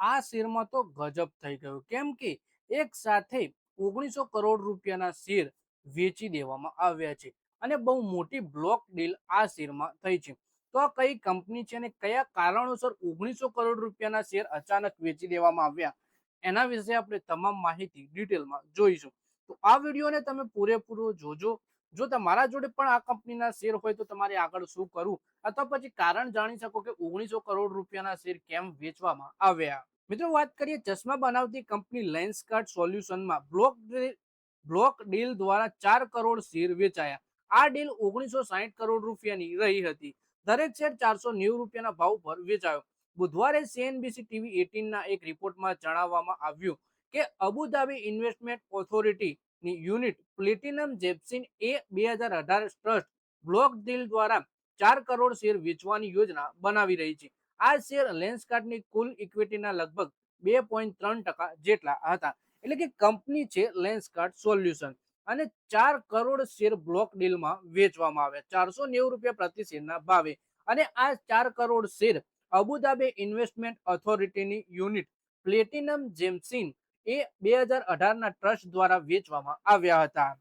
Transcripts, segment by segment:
આ શેરમાં તો ગજબ થઈ ગયું, કેમ કે એક સાથે 1900 કરોડ રૂપિયાના શેર વેચી દેવામાં આવ્યા છે અને બહુ મોટી બ્લોક ડીલ આ શેરમાં થઈ છે. તો આ કઈ કંપની છે અને કયા કારણોસર 1900 કરોડ રૂપિયાના શેર અચાનક વેચી દેવામાં આવ્યા, એના વિશે આપણે તમામ માહિતી ડિટેલમાં જોઈશું. તો આ વિડીયોને તમે પૂરેપૂરો જોજો. જો તમારા જોડે પણ આ કંપનીના શેર હોય તો તમારે આગળ શું કરવું અથવા પછી કારણ જાણી શકો કે 1900 કરોડ રૂપિયાના શેર કેમ વેચવામાં આવ્યા. મિત્રો વાત કરીએ ચશ્મા બનાવતી કંપની લેન્સકાર્ટ સોલ્યુશનમાં બ્લોક ડીલ દ્વારા 4 કરોડ શેર વેચાયા. આ ડીલ 1960 કરોડ રૂપિયાની રહી હતી. દરેક શેર 490 રૂપિયાના ભાવ પર વેચાયો. બુધવારે સીએનબીસી ટીવી 18 ના એક રિપોર્ટમાં જણાવવામાં આવ્યું કે અબુધાબી ઇન્વેસ્ટમેન્ટ ઓથોરિટીની યુનિટ પ્લેટિનમ જેપ્સિન એ 2018 ટ્રસ્ટ બ્લોક ડીલ દ્વારા 4 કરોડ શેર વેચવાની યોજના બનાવી રહી છે. આ શેર લેન્સકાર્ટની કુલ ઇક્વિટીના લગભગ 2.3% જેટલા હતા. એટલે કે કંપની છે લેન્સકાર્ટ સોલ્યુશન અને 4 કરોડ શેર બ્લોક ડીલમાં વેચવામાં આવ્યા 490 રૂપિયા પ્રતિ શેરના ભાવે. અને આ 4 કરોડ શેર અબુધાબી ઇન્વેસ્ટમેન્ટ ઓથોરિટીની યુનિટ પ્લેટિનમ જેમ્સિન એ 2018 ના ટ્રસ્ટ દ્વારા વેચવામાં આવ્યા હતા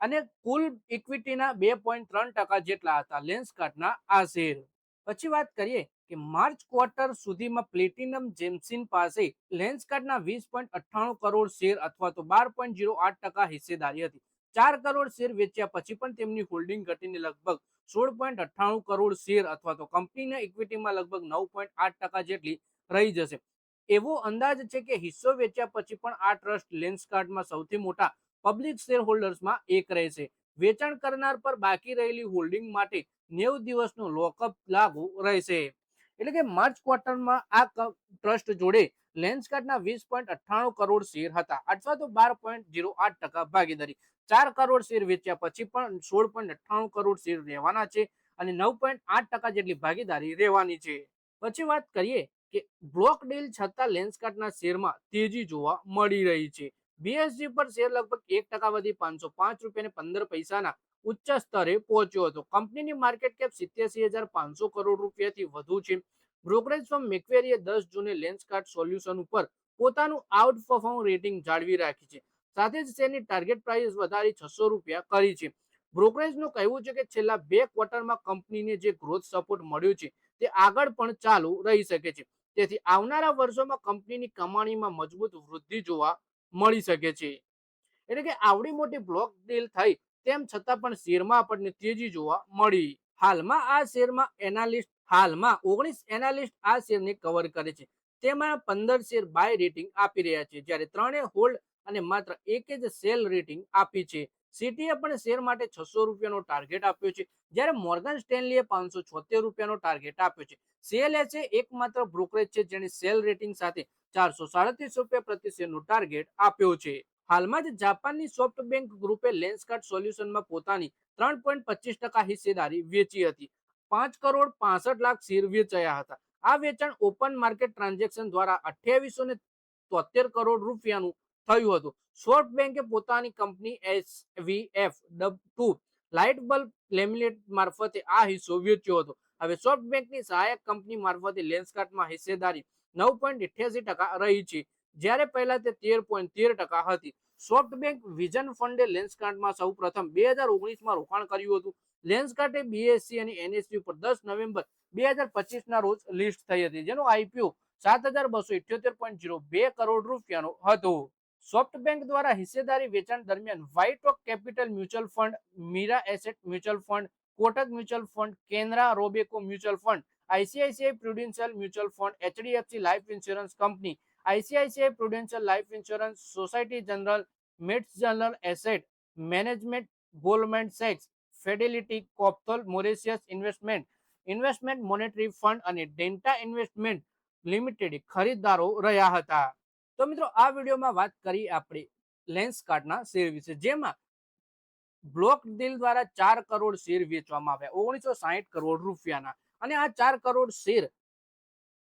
અને કુલ ઇક્વિટીના 2.3% જેટલા હતા લેન્સકાર્ટના આ શેર. પછી વાત કરીએ કે માર્ચ ક્વાર્ટર સુધીમાં પ્લેટિનમ જેમ્સિન પાસે લેન્સકાર્ટના 20.98 કરોડ શેર અથવા તો 12.08% હિસ્સેદારી હતી. 4 કરોડ શેર વેચ્યા પછી પણ તેમની હોલ્ડિંગ ઘટીને લગભગ 16.98 કરોડ શેર અથવા તો કંપનીના ઇક્વિટીમાં લગભગ 9.8% જેટલી રહી જશે. એવો અંદાજ છે કે હિસ્સો વેચ્યા પછી પણ આ ટ્રસ્ટ લેન્સકાર્ટમાં સૌથી મોટા પબ્લિક શેર હોલ્ડર્સમાં એક રહેશે. વેચાણ કરનાર પર બાકી રહેલી હોલ્ડિંગ માટે 90 દિવસનો લોકઅપ લાગુ રહેશે. એટલે કે માર્ચ ક્વાર્ટરમાં આ ટ્રસ્ટ જોડે લેન્સકાર્ટના 20.98 કરોડ શેર હતા અથવા તો 12.08% ભાગીદારી. 4 કરોડ શેર વેચ્યા પછી પણ 16.98 કરોડ શેર રહેવાના છે અને 9.8% જેટલી ભાગીદારી રહેવાની છે. પછી વાત કરીએ કે બ્લોક ડીલ છતાં લેન્સકાર્ટના શેરમાં તેજી જોવા મળી રહી છે. બીએસજી પર શેર લગભગ 1% વધી 505 રૂપિયા 15 પૈસાના ઉચ્ચ સ્તરે પહોંચ્યો હતો. કંપનીની માર્કેટ કેપ 87,500 કરોડ રૂપિયાથી વધુ છે. બ્રોકરેજ ફર્મ મેક્વેરીએ 10 જૂને લેન્સકાર્ટ સોલ્યુશન ઉપર પોતાનું આઉટપરફોર્મ રેટિંગ જાળવી રાખી છે. સાથે જ શેરની ટાર્ગેટ પ્રાઇસ વધારી 600 રૂપિયા કરી છે. બ્રોકરેજનું કહેવું છે કે છેલ્લા 2 ક્વાર્ટરમાં કંપનીને જે ગ્રોથ સપોર્ટ મળ્યો છે તે આગળ પણ ચાલુ રહી શકે છે. તેથી આવનારા વર્ષોમાં કંપનીની કમાણીમાં મજબૂત વૃદ્ધિ જોવા મળી શકે છે. એટલે કે આવડી મોટી બ્લોક ડીલ થઈ તેમ છતાં પણ શેરમાં આપણને તેજી જોવા મળી. હાલમાં આ શેરમાં હાલમાં 19 એનાલિસ્ટ આ શેરને કવર કરે છે. તેમાં 15 શેર બાય રેટિંગ આપી રહ્યા છે જ્યારે 3 હોલ્ડ અને માત્ર એક જ સેલ રેટિંગ આપી છે. સિટીએ પણ શેર માટે 600 રૂપિયાનો ટાર્ગેટ આપ્યો છે જ્યારે મોર્ગન સ્ટેનલીએ 576 રૂપિયાનો ટાર્ગેટ આપ્યો છે. સીએલએસએ એકમાત્ર બ્રોકરેજ છે જેણે સેલ રેટિંગ સાથે 437 રૂપિયા પ્રતિ શેરનો ટાર્ગેટ આપ્યો છે. હાલમાં જ જાપાનની સોફ્ટબેન્ક ગ્રુપે લેન્સકાર્ટ સોલ્યુશનમાં પોતાની 3.25% હિસ્સેદારી વેચી હતી. 5 કરોડ 65 લાખ શેર વેચાયા હતા. આ વેચાણ ઓપન માર્કેટ ટ્રાન્ઝેક્શન દ્વારા 2873 કરોડ રૂપિયાનું થયું હતું. સોફ્ટબેન્કે પોતાની company SVF2 light bulb laminate મારફતે આ હિસ્સો વેચ્યો હતો. હવે સોફ્ટબેન્કની સહાયક કંપની મારફતે લેન્સકાર્ટમાં હિસ્સેદારી 9.88% રહી છે જ્યારે પહેલા તે 13.13% હતી. સોફ્ટબેન્ક વિઝન ફંડે લેન્સકાર્ટમાં સૌ પ્રથમ 2019માં રોકાણ કર્યું હતું. લેન્સકાર્ટે બીએસસી અને એનએસસી ઉપર 10 નવેમ્બર 2025 ના રોજ લિસ્ટ થઈ હતી જેનો આઈપીઓ 7278.02 કરોડ રૂપિયાનો હતો. સોફ્ટબેન્ક દ્વારા હિસ્સેદારી વેચાણ દરમિયાન White Oak Capital Mutual Fund, Mirae Asset Mutual Fund, Kotak Mutual Fund, Canara Robeco Mutual Fund, ICICI Prudential Mutual Fund, HDFC Life Insurance Company, ICICI Prudential Life Insurance, Societe Generale, Mats General Asset Management, Goldman સેક્સ, Fidelity, Copthall, Mauritius Investment Monetary Fund અને Denta investment limited ખરીદદારો રહ્યા હતા. તો મિત્રો આ વિડીયોમાં વાત કરી આપણે લેન્સકાર્ટના શેર વિશે, જેમાં બ્લોક ડીલ દ્વારા 4 કરોડ શેર વેચવામાં આવ્યા 1960 કરોડ રૂપિયાના અને આ 4 કરોડ શેર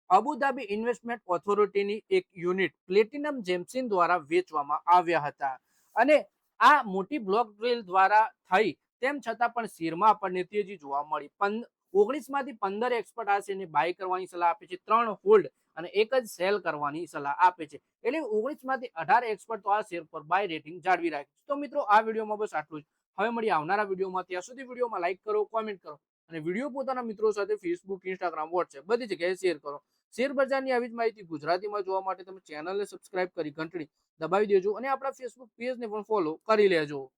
અબુધાબી ઇન્વેસ્ટમેન્ટ ઓથોરિટીની એક યુનિટ પ્લેટિનમ જેમ્સિન દ્વારા વેચવામાં આવ્યા હતા. અને આ મોટી બ્લોક ડીલ દ્વારા થઈ તેમ છતાં પણ શેરમાં આપણને તેજી જોવા મળી. 19 માંથી 15 એક્સપર્ટ આ શેરને બાય કરવાની સલાહ આપે છે. 3 હોલ્ડ અને એક જ સેલ કરવાની સલાહ આપે છે. એટલે 19માંથી 18 એક્સપર્ટ તો આ શેર પર બાય રેટિંગ જાળવી રાખે છે. તો મિત્રો આ વિડીયોમાં બસ આટલું જ. હવે મળીએ આવનારા વિડીયોમાં. ત્યાં સુધી વિડીયોમાં લાઈક કરો, કોમેન્ટ કરો અને વિડીયો પોતાના મિત્રો સાથે ફેસબુક, ઇન્સ્ટાગ્રામ, વોટ્સએપ બધી જગ્યાએ શેર કરો. શેર બજારની આવી જ માહિતી ગુજરાતીમાં જોવા માટે તમે ચેનલને સબસ્ક્રાઇબ કરી ઘંટડી દબાવી દેજો અને આપણા ફેસબુક પેજને પણ ફોલો કરી લેજો.